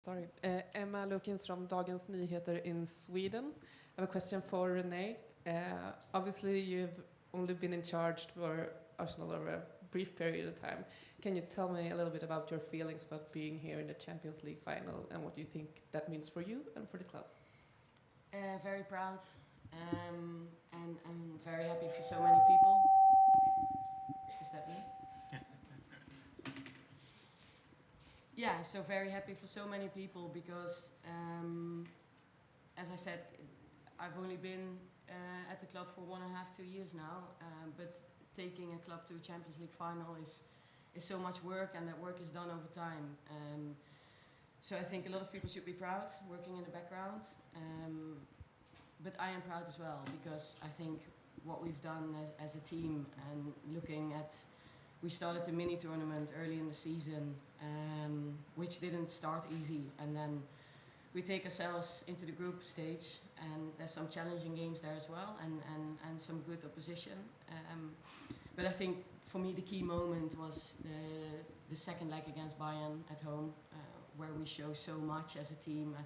Sorry. Emma Lukins from Dagens Nyheter in Sweden. I have a question for Renee. Obviously, you've only been in charge for Arsenal over a brief period of time. Can you tell me a little bit about your feelings about being here in the Champions League final and what you think that means for you and for the club? Very proud, and I'm very happy for so many people. Is that me? Yeah, so very happy for so many people because, as I said, I've only been at the club for 1.5, 2 years now, but taking a club to a Champions League final is so much work, and that work is done over time. So I think a lot of people should be proud working in the background, but I am proud as well because I think what we've done as a team and looking at, we started the mini tournament early in the season, which didn't start easy, and then we take ourselves into the group stage, and there's some challenging games there as well, and some good opposition. But I think for me the key moment was the second leg against Bayern at home, where we show so much as a team.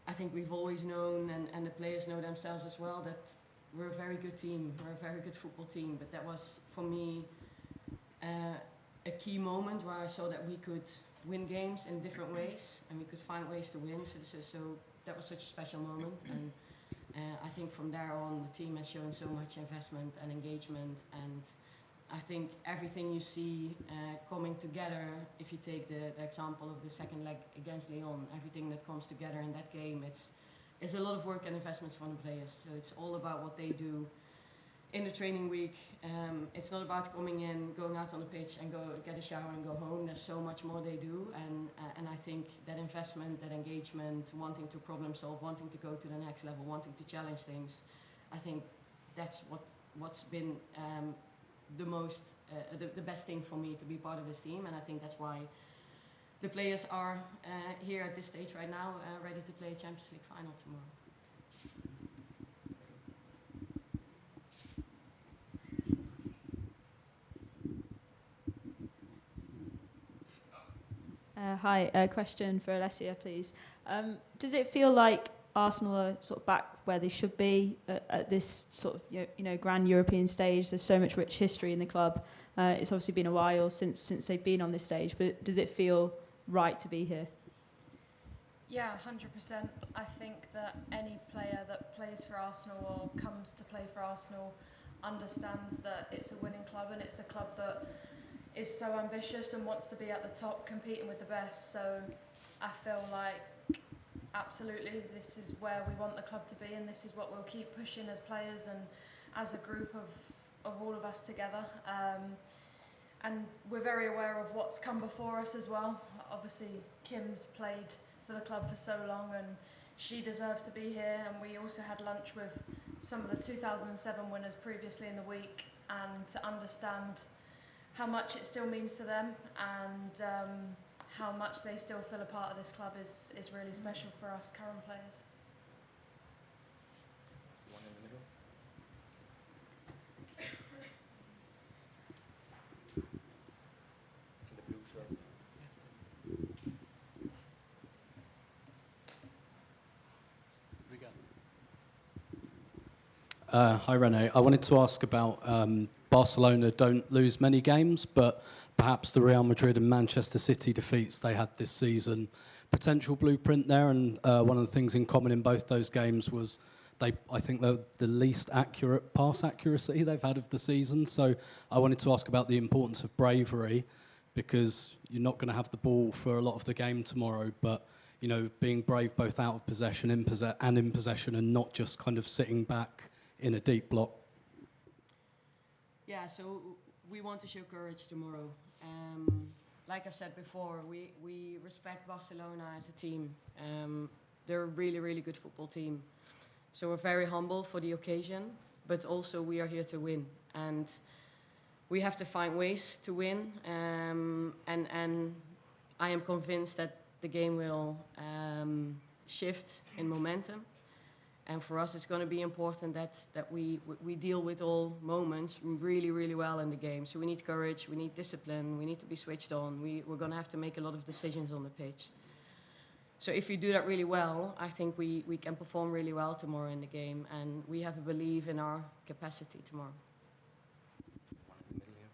I think we've always known, and the players know themselves as well, that we're a very good team, we're a very good football team. But that was for me a key moment where I saw that we could win games in different ways, and we could find ways to win. So that was such a special moment, and I think from there on the team has shown so much investment and engagement, and I think everything you see coming together, if you take the example of the second leg against Lyon, everything that comes together in that game, it's a lot of work and investments from the players. So it's all about what they do in the training week. It's not about coming in, going out on the pitch and go get a shower and go home. There's so much more they do, and I think that investment, that engagement, wanting to problem solve, wanting to go to the next level, wanting to challenge things, I think that's what's been the best thing for me to be part of this team, and I think that's why the players are here at this stage right now, ready to play a Champions League final tomorrow. Hi, a question for Alessia, please. Does it feel like Arsenal are sort of back where they should be at this sort of grand European stage? There's so much rich history in the club. It's obviously been a while since they've been on this stage, but does it feel right to be here? Yeah, 100%. I think that any player that plays for Arsenal or comes to play for Arsenal understands that it's a winning club, and it's a club that is so ambitious and wants to be at the top, competing with the best. So I feel like absolutely this is where we want the club to be, and this is what we'll keep pushing as players and as a group of all of us together. And we're very aware of what's come before us as well. Obviously Kim's played for the club for so long, and she deserves to be here. And we also had lunch with some of the 2007 winners previously in the week, and to understand how much it still means to them, and how much they still feel a part of this club is really special for us current players. One in the middle. In the blue shirt. Hi Renee, I wanted to ask about Barcelona don't lose many games, but perhaps the Real Madrid and Manchester City defeats they had this season, potential blueprint there, and one of the things in common in both those games was I think they're the least accurate pass accuracy they've had of the season. So I wanted to ask about the importance of bravery, because you're not going to have the ball for a lot of the game tomorrow, but being brave both out of possession and in possession, and not just kind of sitting back in a deep block. Yeah, so we want to show courage tomorrow. Like I've said before, we respect Barcelona as a team. They're a really, really good football team. So we're very humble for the occasion, but also we are here to win. And we have to find ways to win. And I am convinced that the game will shift in momentum. And for us, it's going to be important that we deal with all moments really, really well in the game. So we need courage, we need discipline, we need to be switched on. We're going to have to make a lot of decisions on the pitch. So if we do that really well, I think we can perform really well tomorrow in the game, and we have a belief in our capacity tomorrow. One in the middle here.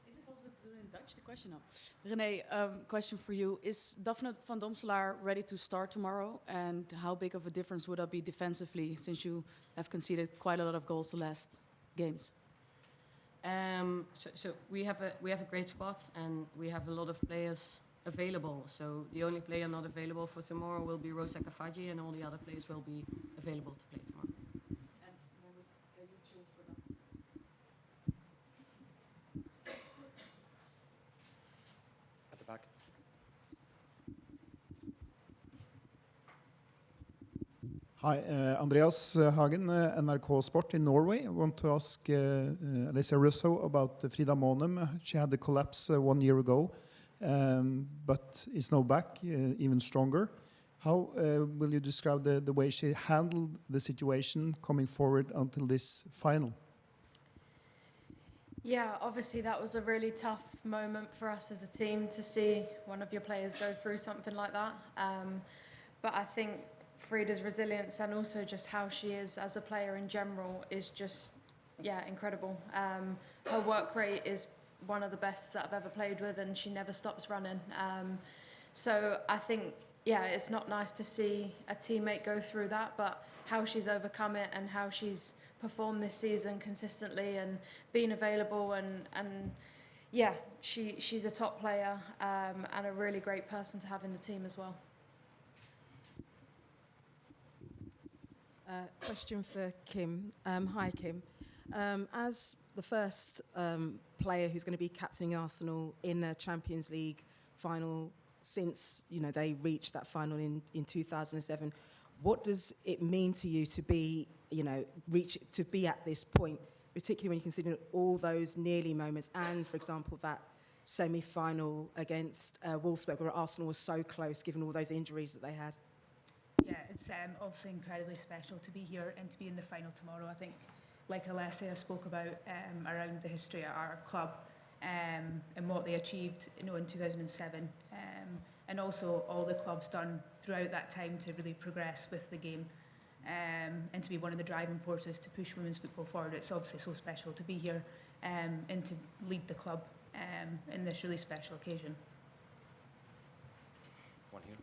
Is it possible to do it in Dutch, the question? No. Renee, question for you. Is Daphne van Domselaar ready to start tomorrow? And how big of a difference would that be defensively, since you have conceded quite a lot of goals the last games? So we have a great squad, and we have a lot of players available. So the only player not available for tomorrow will be Rosa Kafaji, and all the other players will be available to play tomorrow. And when would you choose for them? At the back. Hi, Andreas Hagen, NRK Sport in Norway. I want to ask Alessia Russo about Frida Maanum. She had the collapse 1 year ago, but is now back, even stronger. How will you describe the way she handled the situation coming forward until this final? Yeah, obviously that was a really tough moment for us as a team to see one of your players go through something like that. But I think Frida's resilience and also just how she is as a player in general is just, yeah, incredible. Her work rate is one of the best that I've ever played with, and she never stops running. So I think, yeah, it's not nice to see a teammate go through that, but how she's overcome it and how she's performed this season consistently and being available and yeah, she's a top player and a really great person to have in the team as well. Question for Kim. Hi, Kim. As the first player who's going to be captaining Arsenal in a Champions League final since they reached that final in 2007, what does it mean to you to be be at this point, particularly when you consider all those nearly moments and, for example, that semi-final against Wolfsburg where Arsenal was so close given all those injuries that they had? Yeah, it's obviously incredibly special to be here and to be in the final tomorrow. I think, like Alessia spoke about around the history of our club and what they achieved, in 2007, and also all the club's done throughout that time to really progress with the game and to be one of the driving forces to push women's football forward. It's obviously so special to be here and to lead the club in this really special occasion. One here.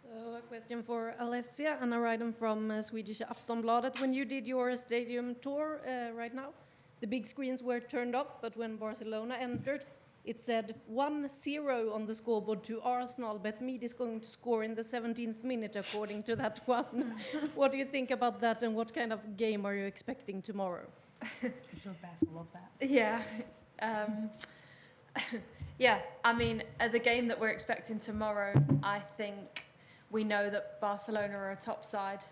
So a question for Alessia, and I write them from Swedish Aftonbladet. When you did your stadium tour right now, the big screens were turned off, but when Barcelona entered, it said 1-0 on the scoreboard to Arsenal. Beth Mead is going to score in the 17th minute, according to that one. What do you think about that, and what kind of game are you expecting tomorrow? I'm sure Beth will love that. Yeah. Yeah, I mean, the game that we're expecting tomorrow, I think we know that Barcelona are a top side.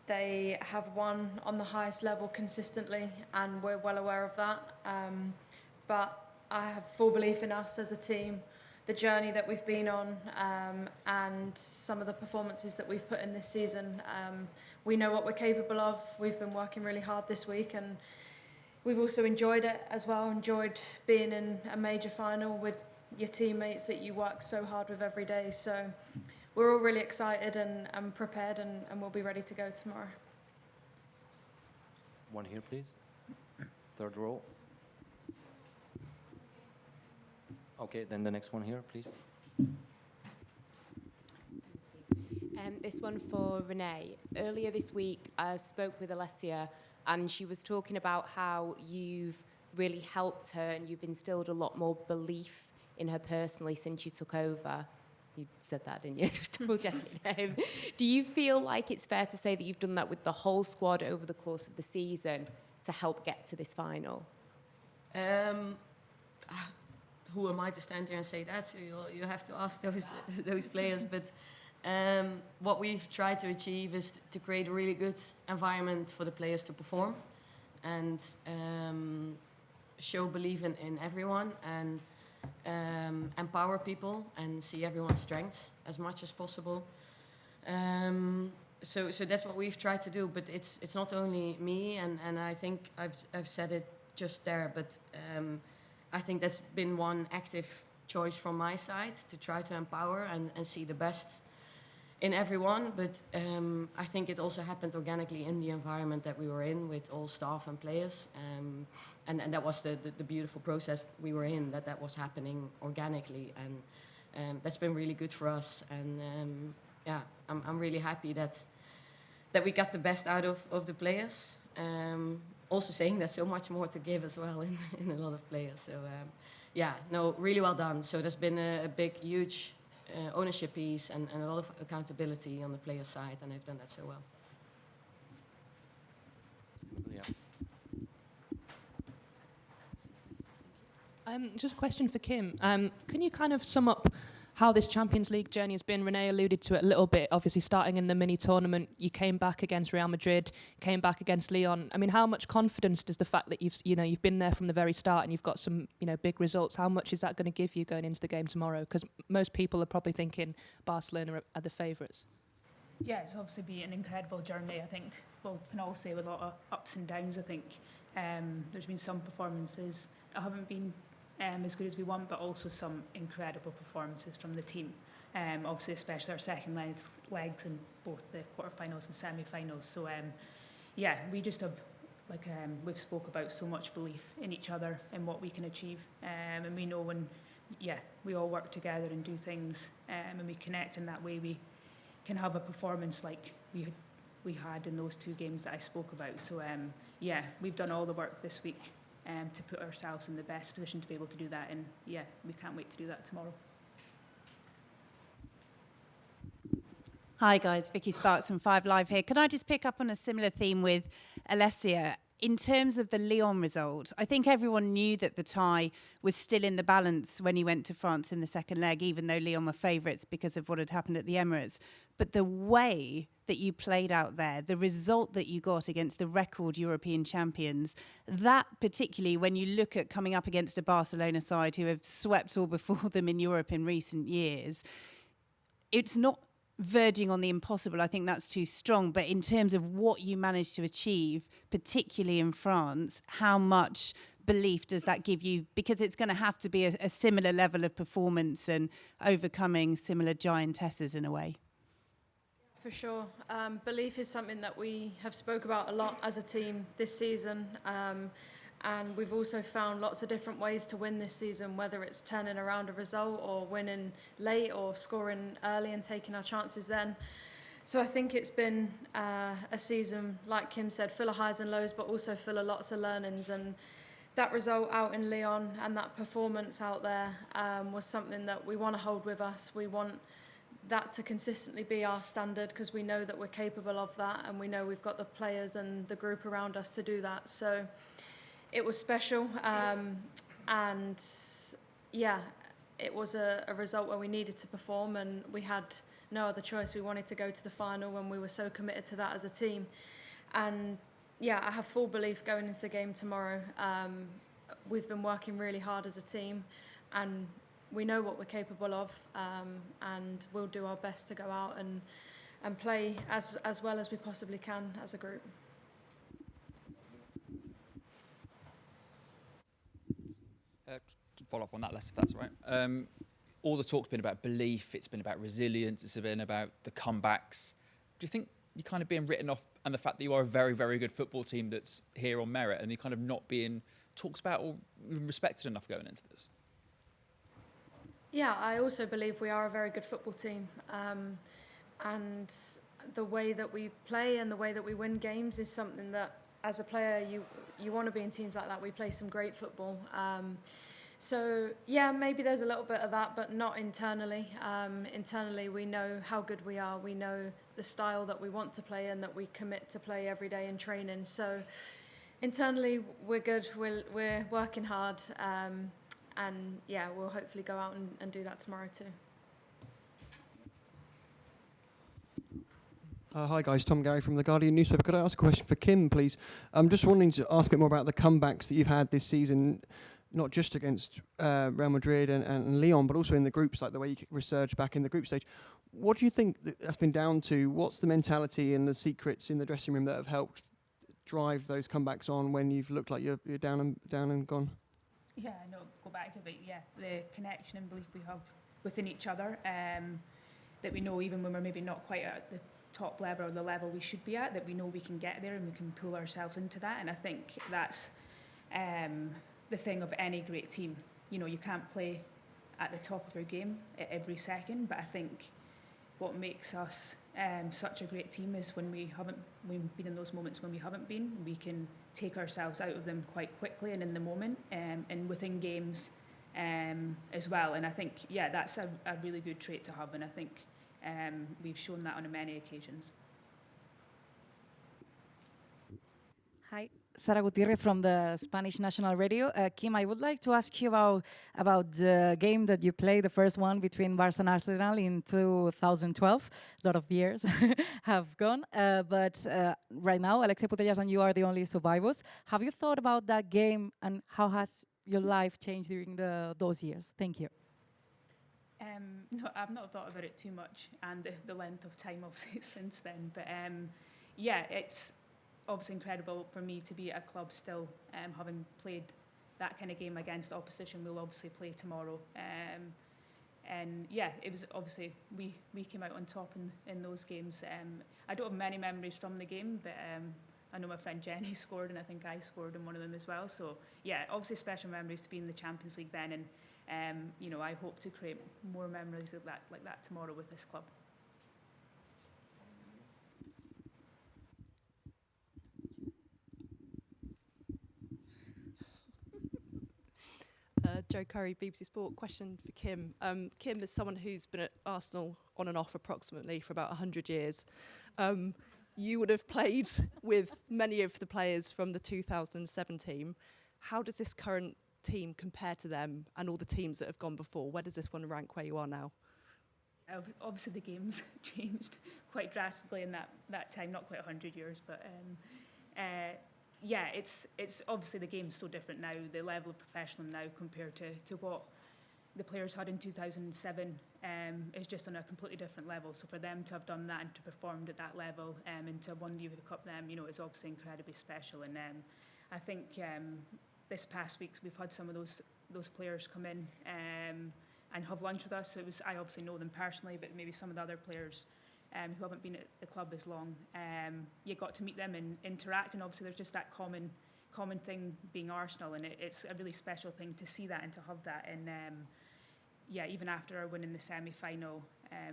They have won on the highest level consistently, and we're well aware of that. But I have full belief in us as a team, the journey that we've been on, and some of the performances that we've put in this season. We know what we're capable of. We've been working really hard this week, and we've also enjoyed it as well, enjoyed being in a major final with your teammates that you work so hard with every day. So we're all really excited and prepared, and we'll be ready to go tomorrow. One here, please. Third row. Okay, then the next one here, please. This one for Renee. Earlier this week, I spoke with Alessia, and she was talking about how you've really helped her and you've instilled a lot more belief in her personally since you took over. You said that, didn't you? Double checking. Do you feel like it's fair to say that you've done that with the whole squad over the course of the season to help get to this final? Who am I to stand here and say that? So you have to ask those players. But what we've tried to achieve is to create a really good environment for the players to perform and show belief in everyone and empower people and see everyone's strengths as much as possible. so that's what we've tried to do, but it's not only me, and I think I've said it just there, but I think that's been one active choice from my side, to try to empower and see the best in everyone. But I think it also happened organically in the environment that we were in, with all staff and players, and that was the beautiful process we were in, that was happening organically, and that's been really good for us. And yeah, I'm really happy that we got the best out of the players. Also saying there's so much more to give as well in a lot of players. So yeah, no, really well done. So there's been a big, huge ownership piece and a lot of accountability on the player side, and they've done that so well. Yeah. Just a question for Kim. Can you kind of sum up how this Champions League journey has been? Renee alluded to it a little bit. Obviously, starting in the mini tournament, you came back against Real Madrid, came back against Lyon. I mean, how much confidence does the fact that you've been there from the very start and you've got some big results? How much is that going to give you going into the game tomorrow? Because most people are probably thinking Barcelona are the favourites. Yeah, it's obviously been an incredible journey. I think we can all say with a lot of ups and downs. I think there's been some performances that haven't been as good as we want, but also some incredible performances from the team. Obviously, especially our second legs in both the quarterfinals and semi-finals. So yeah, we just have, like we've spoke about, so much belief in each other and what we can achieve. And we know when, we all work together and do things, and we connect in that way, we can have a performance like we had in those 2 games that I spoke about. So yeah, we've done all the work this week to put ourselves in the best position to be able to do that, and yeah, we can't wait to do that tomorrow. Hi guys, Vicky Sparks from 5 Live here. Can I just pick up on a similar theme with Alessia? In terms of the Lyon result, I think everyone knew that the tie was still in the balance when he went to France in the second leg, even though Lyon were favourites because of what had happened at the Emirates. But the way that you played out there, the result that you got against the record European champions, that particularly when you look at coming up against a Barcelona side who have swept all before them in Europe in recent years, it's not verging on the impossible. I think that's too strong. But in terms of what you managed to achieve, particularly in France, how much belief does that give you? Because it's going to have to be a similar level of performance and overcoming similar giantesses in a way. For sure. Belief is something that we have spoke about a lot as a team this season. And we've also found lots of different ways to win this season, whether it's turning around a result or winning late or scoring early and taking our chances then. So I think it's been a season, like Kim said, full of highs and lows, but also full of lots of learnings. And that result out in Lyon and that performance out there was something that we want to hold with us. We want that to consistently be our standard, because we know that we're capable of that, and we know we've got the players and the group around us to do that. So it was special, and yeah, it was a result where we needed to perform, and we had no other choice. We wanted to go to the final when we were so committed to that as a team. And yeah, I have full belief going into the game tomorrow. We've been working really hard as a team, and we know what we're capable of, and we'll do our best to go out and play as well as we possibly can as a group. To follow up on that, Les, if that's all right. All the talk's been about belief, it's been about resilience, it's been about the comebacks. Do you think you're kind of being written off, and the fact that you are a very, very good football team that's here on merit, and you're kind of not being talked about or respected enough going into this? Yeah, I also believe we are a very good football team, and the way that we play and the way that we win games is something that, as a player, you want to be in teams like that. We play some great football. So yeah, maybe there's a little bit of that, but not internally. Internally, we know how good we are. We know the style that we want to play and that we commit to play every day in training. So internally, we're good. We're working hard. And yeah, we'll hopefully go out and do that tomorrow too. Hi guys, Tom Gary from The Guardian newspaper. Could I ask a question for Kim, please? I'm just wanting to ask a bit more about the comebacks that you've had this season, not just against Real Madrid and Lyon, but also in the groups, like the way you resurged back in the group stage. What do you think that's been down to? What's the mentality and the secrets in the dressing room that have helped drive those comebacks on when you've looked like you're down and gone? Yeah, no, go back to the connection and belief we have within each other, that we know even when we're maybe not quite at the top level or the level we should be at, that we know we can get there and we can pull ourselves into that. And I think that's the thing of any great team. You know, you can't play at the top of your game at every second, but I think what makes us such a great team is when we've been in those moments when we haven't been, we can take ourselves out of them quite quickly and in the moment, and within games as well. And I think, yeah, that's a really good trait to have, and I think we've shown that on many occasions. Hi, Sara Gutierrez from the Spanish National Radio. Kim, I would like to ask you about the game that you played, the first one between Barca and Arsenal in 2012. A lot of years have gone, but right now, Alessia Putellas and you are the only survivors. Have you thought about that game and how has your life changed during those years? Thank you. No, I've not thought about it too much, and the length of time obviously since then. But yeah, it's obviously incredible for me to be at a club still, having played that kind of game against opposition. We'll obviously play tomorrow, and yeah, it was obviously we came out on top in those games. I don't have many memories from the game, but I know my friend Jenny scored, and I think I scored in one of them as well. So yeah, obviously special memories to be in the Champions League then, and you know, I hope to create more memories like that tomorrow with this club. Joe Curry, BBC Sport. Question for Kim. Kim is someone who's been at Arsenal on and off approximately for about 100 years. You would have played with many of the players from the 2007 team. How does this current team compare to them and all the teams that have gone before? Where does this one rank where you are now? Obviously the game's changed quite drastically in that time, not quite 100 years, but yeah, it's obviously the game's so different now, the level of professionalism now compared to what the players had in 2007 is just on a completely different level. So for them to have done that and to performed at that level and to have won the UWCL Cup then, you know, is obviously incredibly special. And I think this past week we've had some of those players come in and have lunch with us. I obviously know them personally, but maybe some of the other players who haven't been at the club as long, you got to meet them and interact, and obviously there's just that common thing being Arsenal, and it's a really special thing to see that and to have that. And yeah, even after our win in the semi-final,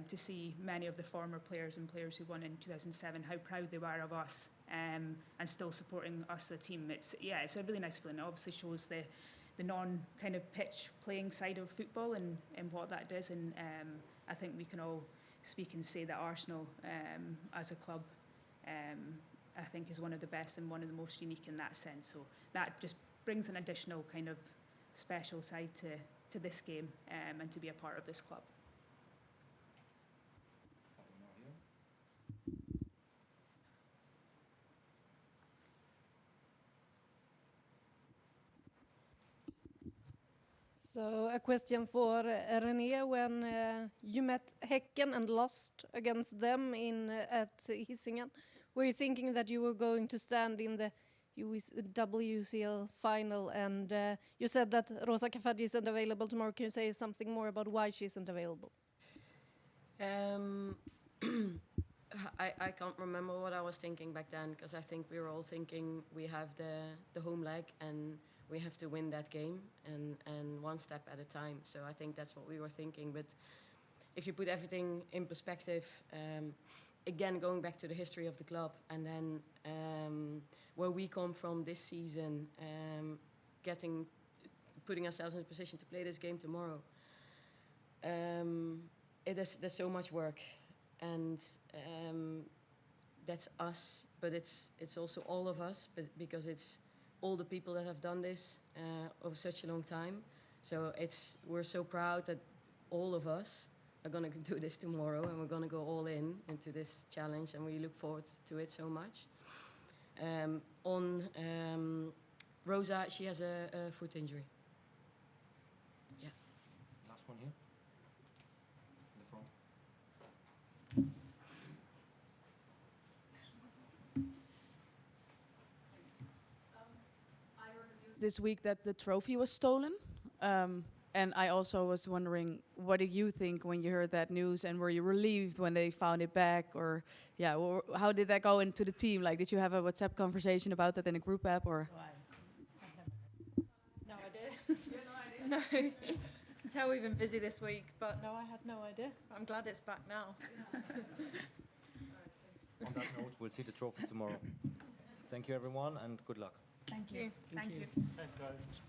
to see many of the former players and players who won in 2007, how proud they were of us and still supporting us as a team. It's a really nice feeling. It obviously shows the non kind of pitch playing side of football and what that does, and I think we can all speak and say that Arsenal as a club I think is one of the best and one of the most unique in that sense. So that just brings an additional kind of special side to this game and to be a part of this club. So a question for Renee. When you met Häcken and lost against them at Hisingen, were you thinking that you were going to stand in the UWCL final? And you said that Rosa Kafaji isn't available tomorrow. Can you say something more about why she isn't available? I can't remember what I was thinking back then, because I think we were all thinking we have the home leg and we have to win that game and one step at a time. So I think that's what we were thinking. But if you put everything in perspective, again, going back to the history of the club and then where we come from this season, putting ourselves in a position to play this game tomorrow, there's so much work, and that's us, but it's also all of us, because it's all the people that have done this over such a long time. So we're so proud that all of us are going to do this tomorrow, and we're going to go all into this challenge, and we look forward to it so much. On Rosa, she has a foot injury. Yeah. Last one here. In the front. this week that the trophy was stolen. And I also was wondering, what did you think when you heard that news, and were you relieved when they found it back, or how did that go into the team? Like, did you have a WhatsApp conversation about that in a group app, or? No idea. No. Can tell we've been busy this week, but no, I had no idea. I'm glad it's back now. On that note, we'll see the trophy tomorrow. Thank you, everyone, and good luck. Thank you. Thank you. Thanks, guys.